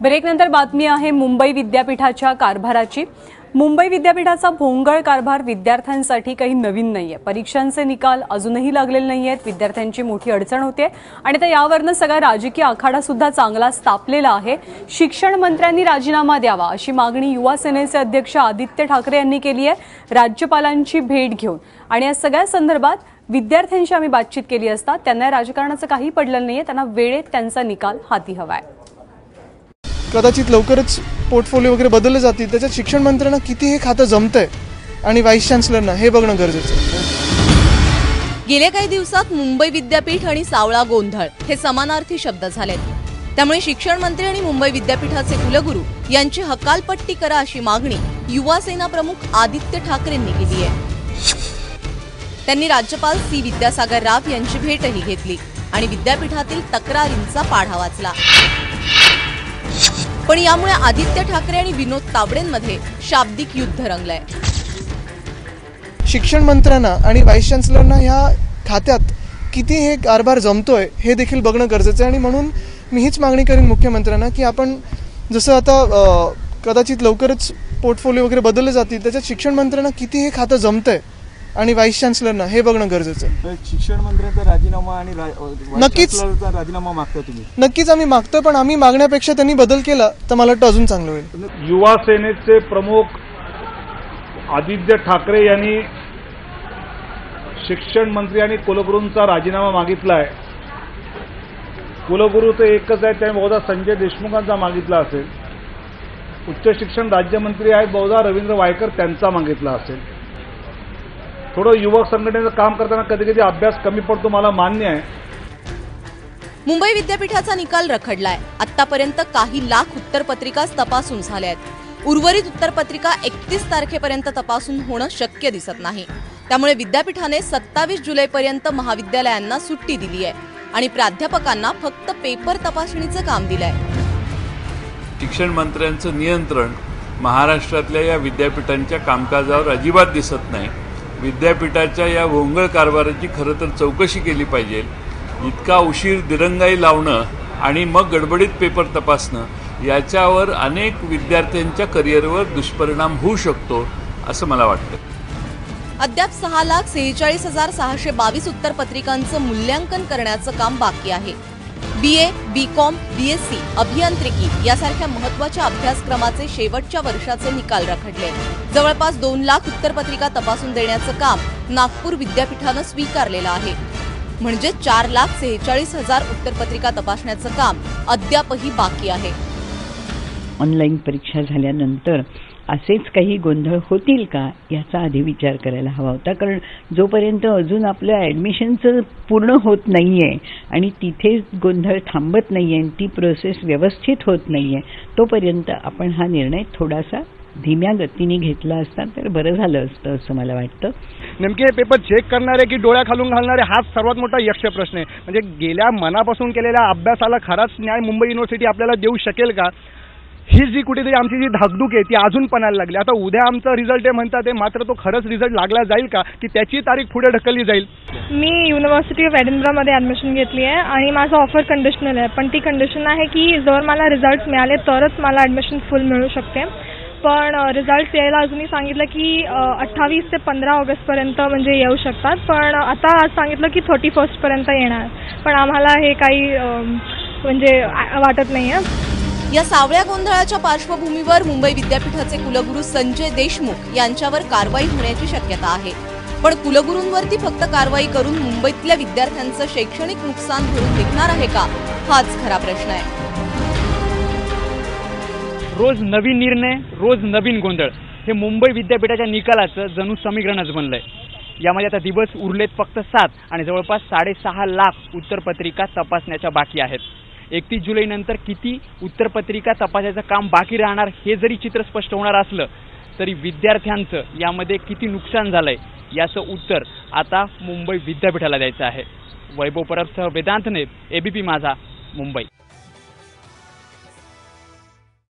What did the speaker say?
ब्रेकनंतर बातमी आहे मुंबई विद्यापीठाच्या कारभाराची। मुंबई विद्यापीठाचा भोंगळ कारभार विद्यार्थ्यांसाठी काही नवीन नाहीये। परीक्षांचे निकाल अजूनही लागलेले नाहीयेत। विद्यार्थ्यांची मोठी अडचण होते आणि आता यावरनं सगळा राजकीय आखाडा सुद्धा चांगलाच तापलेला आहे। शिक्षण मंत्र्यांनी राजीनामा द्यावा अशी मागणी युवा सेनेचे अध्यक्ष आदित्य ठाकरे यांनी केली आहे। राज्यपालांची भेट घेऊन आणि या सगळ्या संदर्भात विद्यार्थ्यांशी आम्ही बातचीत केली असता त्यांना राजकारणाचं काही पडलं नाहीये। त्यांना वेळेत त्यांचा निकाल हाती हवाय। कदाचित लवकरच पोर्टफोलिओ वगैरे बदलले जातील। त्याच्यात शिक्षण मंत्र्यांना किती हे खातं जमतंय आणि व्हाईस चान्सलरना हे बघणं गरजेचं आहे। गेल्या काही दिवसात मुंबई विद्यापीठ आणि सावळा गोंधळ हे समानार्थी शब्द झालेत। त्यामुळे शिक्षण मंत्री आणि मुंबई विद्यापीठाचे कुलगुरू यांची हकालपट्टी करा अशी मागणी युवा सेना प्रमुख आदित्य ठाकरेंनी केली आहे। त्यांनी राज्यपाल सी विद्यासागर राव यांची भेटही घेतली आणि विद्यापीठातील तक्रारींचा पाढा वाचला। पण यामुळे आदित्य ठाकरे आणि विनोद तावडेंमध्ये शाब्दिक युद्ध रंगलंय। शिक्षण मंत्र्यांना आणि व्हाईस चान्सलरना ह्या खात्यात किती हे कारभार जमतोय हे देखील बघणं गरजेचं आहे आणि म्हणून मी हीच मागणी करीन मुख्यमंत्र्यांना की आपण जसं आता कदाचित लवकरच पोर्टफोलिओ वगैरे बदलले जातील। त्याच्यात शिक्षण मंत्र्यांना किती हे खातं जमतंय आणि व्हाईस चान्सलरना हे बघणं गरजेचं आहे। शिक्षण मंत्र्यांचा राजीनामा आणि नक्कीच राजीनामा मागता तुम्ही? नक्कीच आम्ही मागतो, पण आम्ही मागण्यापेक्षा त्यांनी बदल केला तर मला वाटतं अजून चांगलं होईल। युवा सेनेचे प्रमुख आदित्य ठाकरे यांनी शिक्षण मंत्री आणि कुलगुरूंचा राजीनामा मागितला आहे। कुलगुरू तर एकच आहे, त्याने बहुधा संजय देशमुखांचा मागितला असेल। उच्च शिक्षण राज्यमंत्री आहेत, बहुधा रवींद्र वायकर त्यांचा मागितला असेल। थोडं युवक संघटनेचं काम करताना कधी कधी अभ्यास कमी पडतो, मला मान्य आहे। मुंबई विद्यापीठाचा निकाल रखडलाय। आतापर्यंत काही लाख उत्तरपत्रिकाच तपासून झाल्या आहेत। उर्वरित उत्तरपत्रिका 31 तारखेपर्यंत तपासून होणं शक्य दिसत नाही। त्यामुळे विद्यापीठाने 27 जुलैपर्यंत महाविद्यालयांना सुट्टी दिली आहे आणि प्राध्यापकांना फक्त पेपर तपासणीचं काम दिलंय। शिक्षण मंत्र्यांचं नियंत्रण महाराष्ट्रातल्या या विद्यापीठांच्या कामकाजावर अजिबात दिसत नाही। विद्यापीठाच्या या भोंगळ कारभाराची खरं तर चौकशी केली पाहिजे। इतका उशीर दिरंगाई लावणं आणि मग गडबडीत पेपर तपासणं याच्यावर अनेक विद्यार्थ्यांच्या करिअरवर दुष्परिणाम होऊ शकतो असं मला वाटतं। अद्याप 6,46,622 उत्तरपत्रिकांचं मूल्यांकन करण्याचं काम बाकी आहे। BA, BCom, BSc, अभियांत्रिकी यासारख्या महत्त्वाच्या अभ्यासक्रमाचे शेवटच्या वर्षाचे निकाल रखडले। जवळपास 2 लाख उत्तरपत्रिका तपासून देण्याचं काम नागपूर विद्यापीठानं स्वीकारलेलं आहे। म्हणजे 4,46,000 उत्तरपत्रिका तपासण्याचं काम अद्यापही बाकी आहे। ऑनलाईन परीक्षा झाल्यानंतर असेच काही गोंधळ होतील का याचा आधी विचार करायला हवा होता, कारण जोपर्यंत अजून आपलं ॲडमिशनचं पूर्ण होत नाहीये आणि तिथे गोंधळ थांबत नाहीये आणि ती प्रोसेस व्यवस्थित होत नाहीये तोपर्यंत आपण हा निर्णय थोडासा धीम्या गतीने घेतला असता तर बरं झालं असतं असं मला वाटतं। नेमके हे पेपर चेक करणारे की डोळ्या खालून घालणारे हाच सर्वात मोठा यक्ष प्रश्न आहे। म्हणजे गेल्या मनापासून केलेल्या अभ्यासाला खराच न्याय मुंबई युनिव्हर्सिटी आपल्याला देऊ शकेल का? ही जी कुठेतरी आमची जी धाकधूक आहे ती अजून पणायला लागली। आता उद्या आमचा रिझल्ट आहे म्हणतात आहे, मात्र तो खरंच रिझल्ट लागला जाईल का की त्याची तारीख पुढे ढकलली जाईल? मी युनिव्हर्सिटी ऑफ एडिनबरामध्ये ॲडमिशन घेतली आहे आणि माझं ऑफर कंडिशनल आहे, पण ती कंडिशन आहे की जर मला रिझल्ट मिळाले तरच मला ॲडमिशन फुल मिळू शकते। पण रिझल्ट यायला अजूनही सांगितलं की 28 ते 15 ऑगस्टपर्यंत म्हणजे येऊ शकतात, पण आता आज सांगितलं की 31 पर्यंत येणार। पण आम्हाला हे काही म्हणजे वाटत नाही आहे। या सावळ्या गोंधळाच्या पार्श्वभूमीवर मुंबई विद्यापीठाचे कुलगुरू संजय देशमुख यांच्यावर कारवाई होण्याची शक्यता आहे। पण कुलगुरूंवरती फक्त कारवाई करून मुंबईतल्या विद्यार्थ्यांचं शैक्षणिक नुकसान भरून निघणार आहे का, हाच खरा प्रश्न आहे। रोज नवीन निर्णय, रोज नवीन गोंधळ, हे मुंबई विद्यापीठाच्या निकालाचं जणू समीकरणच बनलंय। यामध्ये आता दिवस उरलेत फक्त 7 आणि जवळपास 6.5 लाख उत्तरपत्रिका तपासण्याच्या बाकी आहेत। 31 जुलैनंतर किती उत्तरपत्रिका तपासायचं काम बाकी राहणार हे जरी चित्र स्पष्ट होणार असलं तरी विद्यार्थ्यांचं यामध्ये किती नुकसान झालंय याचं उत्तर आता मुंबई विद्यापीठाला द्यायचं आहे। वैभव परबसह वेदांत नेत, ABP माझा, मुंबई।